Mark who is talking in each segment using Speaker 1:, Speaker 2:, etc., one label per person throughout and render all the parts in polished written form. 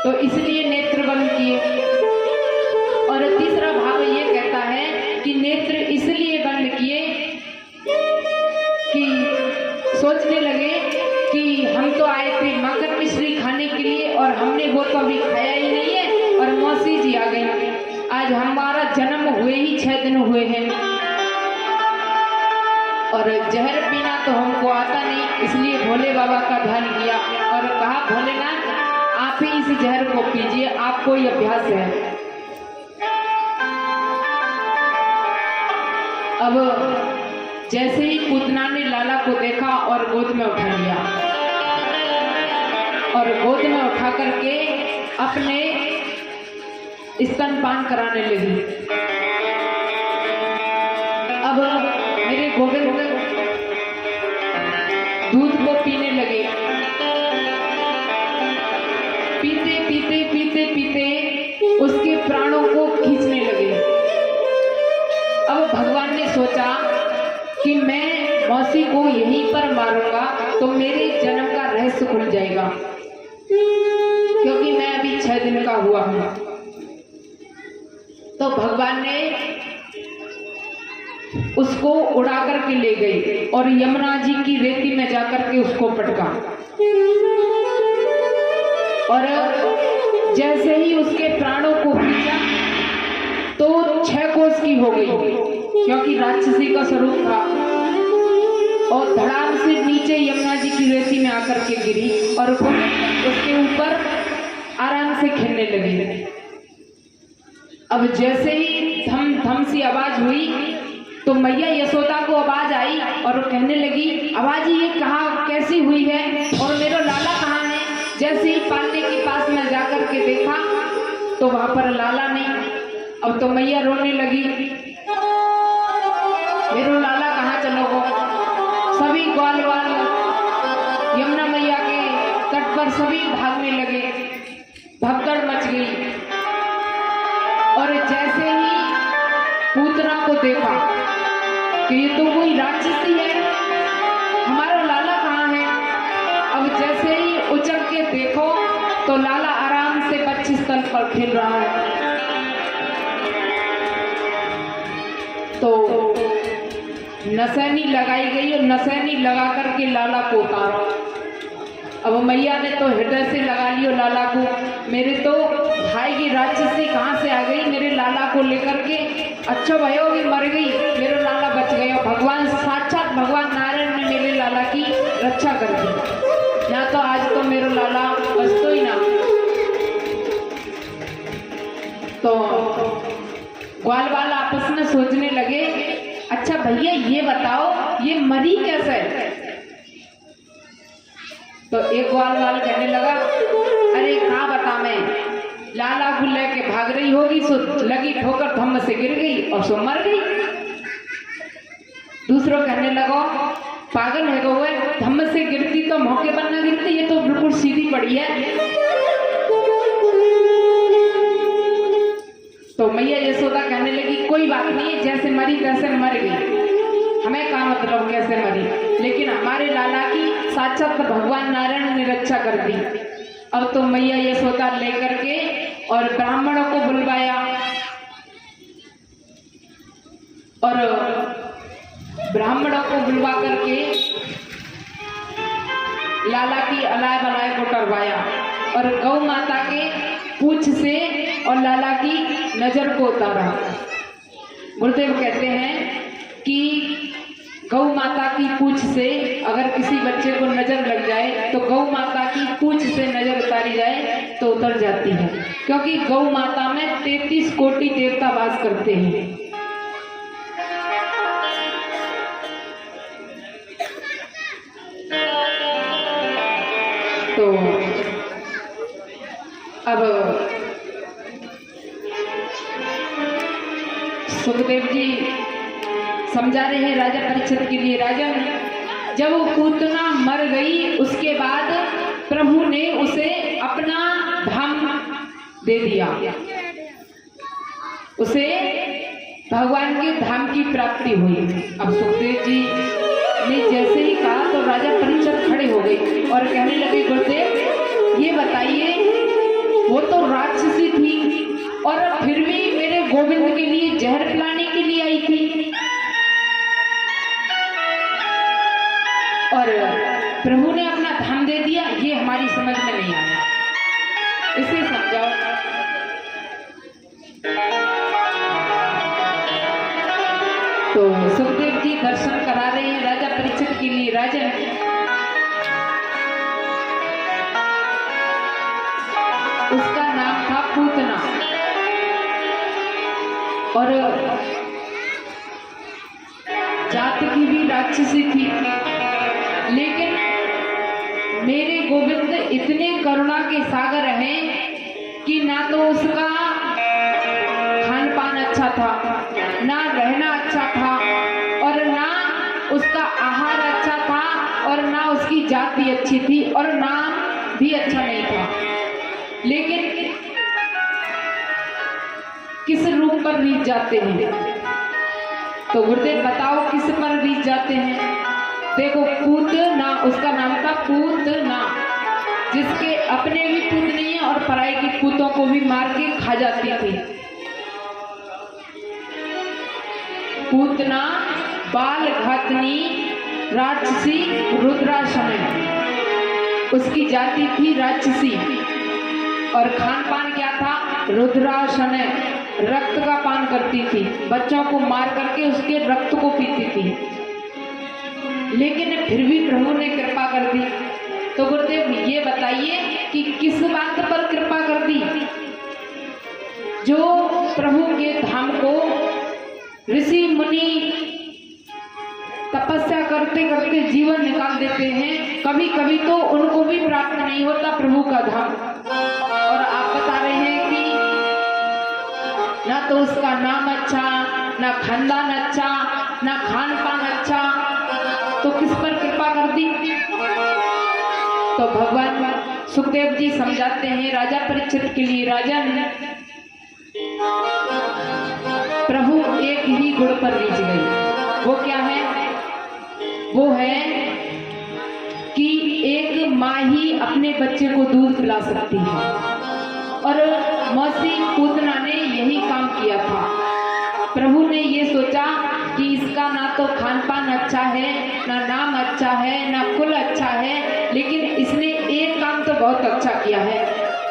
Speaker 1: तो इसलिए नेत्र बंद किए। और तीसरा भाव ये कहता है कि नेत्र इसलिए बंद किए कि सोचने लगे कि हम तो आए थे मकर मिश्री खाने के लिए और हमने वो तो अभी खाया ही नहीं है, और मौसी जी आ गई। आज हमारा जन्म हुए ही 6 दिन हुए हैं और जहर पीना तो हमको आता नहीं, इसलिए भोले बाबा का ध्यान किया और कहा भोलेनाथ आप ही इस जहर को पीजिए, आपको ये अभ्यास है। अब जैसे ही पूतना ने लाला को देखा और गोद में उठा लिया और गोद में उठा करके अपने स्तनपान कराने लगी। अब मेरे गोविंद दूध को पीने लगे। पीते पीते पीते पीते उसके प्राणों को खींचने लगे। अब भगवान ने सोचा कि मैं मौसी को यहीं पर मारूंगा तो मेरे जन्म का रहस्य खुल जाएगा, क्योंकि मैं अभी 6 दिन का हुआ हूं। तो भगवान ने उसको उड़ा करके ले गई और यमुना जी की रेती में जाकर के उसको पटका। और जैसे ही उसके प्राणों को खींचा तो 6 कोस की हो गई, क्योंकि राक्षसी का स्वरूप था, और धड़ाम से नीचे यमुना जी की रेती में आकर के गिरी और उसके ऊपर आराम से खेलने लगी। अब जैसे ही धम धम सी आवाज हुई तो मैया यशोदा को आवाज आई और वो कहने लगी आवाज ये कहाँ कैसी हुई है और मेरा लाला कहाँ है। जैसे ही पालने के पास में जाकर के देखा तो वहां पर लाला नहीं। अब तो मैया रोने लगी, मेरा लाला कहाँ चलो गो। सभी ग्वाल वाल यमुना मैया के तट पर सभी भागने लगे, भगदड़ मच गई। और जैसे ही पूतना को देखा कि ये तो कोई राक्षसी है, हमारा लाला कहाँ है। अब जैसे ही उचक के देखो तो लाला आराम से बच्ची स्थल पर खेल रहा है। तो नसैनी लगाई गई और नसैनी लगा करके लाला को उतारा। अब मैया ने तो हृदय से लगा लियो लाला को, मेरे तो भाई की राक्षसी कहाँ से आ गई मेरे लाला को लेकर के। अच्छा भयो भी मर गई, मेरा लाला बच गया। भगवान साक्षात भगवान नारायण ने मेरे लाला की रक्षा कर दी, ना तो आज तो मेरा लाला बचतो ही ना। तो ग्वाल वाला आपस में सोचने लगे अच्छा भैया ये बताओ ये मरी कैसे। तो एक ग्वाल वाल कहने लगा अरे कहाँ बता मैं, लाला को लेके भाग रही होगी सो लगी ठोकर धम्म से गिर गई और सो मर गई। दूसरों कहने लगो पागल है वो, धम्म से गिरती तो मौके पर न गिरती, ये तो बिल्कुल सीधी पड़ी है। तो मैया यशोदा कहने लगी कोई बात नहीं, जैसे मरी तैसे मर गई, हमें क्या मतलब कैसे मरी, लेकिन हमारे लाला की साक्षात भगवान नारायण ने रक्षा कर दी। अब तो मैया यशोदा लेकर के और ब्राह्मणों को बुलवाया और ब्राह्मणों को बुलवा करके लाला की अलाय बलाय को करवाया और गौ माता के पूंछ से और लाला की नजर को उतारा। गुरुदेव कहते हैं कि गौ माता की पूंछ से अगर किसी बच्चे को नजर लग जाए तो गौ माता की पूंछ से नजर उतारी जाए तो उतर जाती है, क्योंकि गौ माता में 33 कोटि देवता वास करते हैं। तो अब सुखदेव जी समझा रहे हैं राजा परीक्षित के लिए, राजन जब वो पूतना मर गई उसके बाद प्रभु ने उसे अपना धाम दे दिया, उसे भगवान के धाम की प्राप्ति हुई। अब सुखदेव जी ने जैसे ही कहा तो राजा परीक्षित खड़े हो गए और कहने लगे गुरुदेव ये बताइए वो और फिर भी मेरे गोविंद के लिए जहर पिलाने के लिए आई थी। और प्रभु ने अपना धाम दे दिया, ये हमारी समझ में नहीं आया, इसे समझाओ। तो सुखदेव जी दर्शन करा रहे हैं राजा परीक्षित के लिए। राजा उसका नाम था पूतना और जाति की भी राक्षसी थी, लेकिन मेरे गोविंद इतने करुणा के सागर हैं कि ना तो उसका खान पान अच्छा था, ना रहना अच्छा था, और ना उसका आहार अच्छा था, और ना उसकी जाति अच्छी थी, और नाम भी अच्छा नहीं था। लेकिन किस रूप पर रीझ जाते हैं? तो गुरुदेव बताओ किस पर रीझ जाते हैं? देखो, पूतना, उसका नाम था पूतना, जिसके अपने भी पूत नहीं है और पराई की पूतों को भी मार के खा जाती थी। पूतना बाल घातनी राक्षसी रुद्रासन, उसकी जाति थी राक्षसी, और खान पान क्या था? रुद्रासन, रक्त का पान करती थी, बच्चों को मार करके उसके रक्त को पीती थी। लेकिन फिर भी प्रभु ने कृपा कर दी। तो गुरुदेव ये बताइए कि किस बात पर कृपा कर दी? जो प्रभु के धाम को ऋषि मुनि तपस्या करते करते जीवन निकाल देते हैं, कभी कभी तो उनको भी प्राप्त नहीं होता प्रभु का धाम। और आप बता रहे हैं कि ना तो उसका नाम अच्छा, ना खानदान अच्छा, ना खान पान अच्छा, तो किस पर कृपा कर दी? तो भगवान सुखदेव जी समझाते हैं राजा परीक्षित के लिए। राजा ने प्रभु एक ही गुण पर रीझ गई। वो क्या है? वो है कि एक माँ ही अपने बच्चे को दूध पिला सकती है, और मौसी पूतना ने यही काम किया था। प्रभु ने ये सोचा कि इसका ना तो खान पान अच्छा है, ना नाम अच्छा है, ना कुल अच्छा है, लेकिन इसने एक काम तो बहुत अच्छा किया है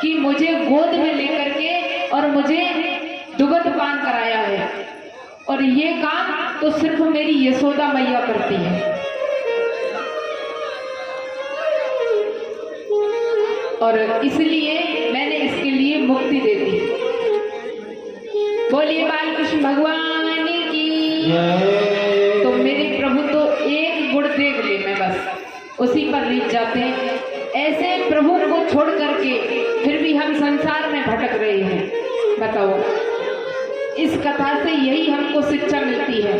Speaker 1: कि मुझे गोद में लेकर के और मुझे दुग्ध पान कराया है, और ये काम तो सिर्फ मेरी यशोदा मैया करती है। और इसलिए मैंने इसके लिए मुक्ति दे दी। बोलिए बाल कृष्ण भगवान की। तो मेरे प्रभु तो एक गुण देख ले, मैं बस उसी पर रीझ जाते हैं। ऐसे प्रभु को छोड़ करके फिर भी हम संसार में भटक रहे हैं। बताओ, इस कथा से यही हमको शिक्षा मिलती है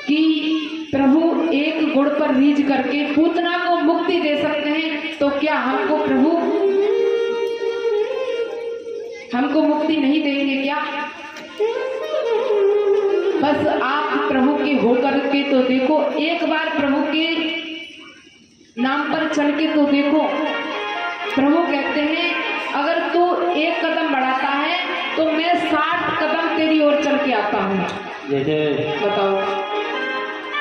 Speaker 1: कि प्रभु एक गुण पर रीझ करके पूतना को मुक्ति दे सकते हैं, तो क्या हमको प्रभु हमको मुक्ति नहीं देंगे क्या? बस आप प्रभु के होकर के तो देखो, एक बार प्रभु के नाम पर चल के तो देखो। प्रभु कहते हैं अगर तू एक कदम बढ़ाता है तो मैं 60 कदम तेरी ओर चल के आता हूँ। बताओ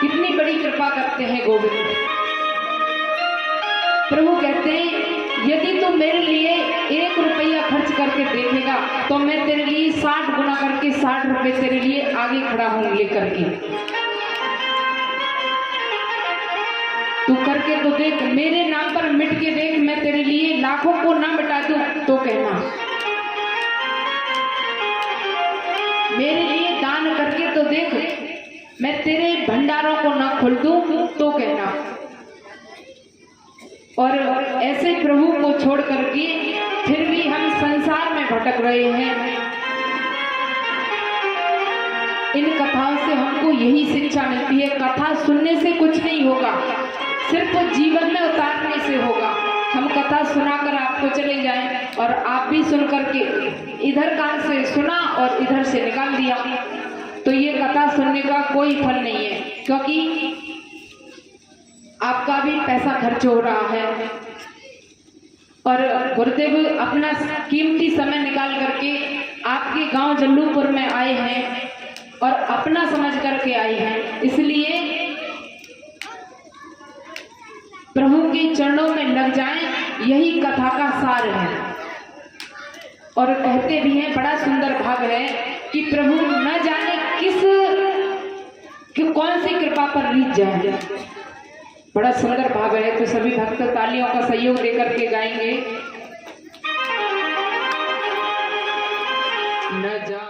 Speaker 1: कितनी बड़ी कृपा करते हैं गोविंद। प्रभु कहते हैं यदि तू मेरे लिए 1 रुपया खर्च करके देखेगा तो मैं तेरे लिए 60 गुना करके 60 रुपए तेरे लिए आगे खड़ा हूँ लेकर के। तू करके तो देख, मेरे नाम पर मिट के देख, मैं तेरे लिए लाखों को ना मिटा दूं तो कहना, मेरे लिए दान करके तो देख, मैं तेरे भंडारों को ना खोल दूं तो कहना। और ऐसे प्रभु को छोड़ करके फिर भी हम संसार में भटक रहे हैं। इन कथाओं से हमको यही शिक्षा मिलती है, कथा सुनने से कुछ नहीं होगा, सिर्फ जीवन में उतारने से होगा। हम कथा सुनाकर आपको चले जाएं और आप भी सुन करके इधर कान से सुना और इधर से निकाल दिया, तो ये कथा सुनने का कोई फल नहीं है, क्योंकि आपका भी पैसा खर्च हो रहा है। और गुरुदेव अपना कीमती समय निकाल करके आपके गांव जल्लूपुर में आए हैं और अपना समझ करके आए हैं, इसलिए प्रभु के चरणों में लग जाएं, यही कथा का सार है। और कहते भी हैं, बड़ा सुंदर भाव है कि प्रभु न जाने कि कौन सी कृपा पर रीझ जाए। बड़ा सुंदर भाव है। तो सभी भक्त तालियों का सहयोग देकर के गाएंगे। न जा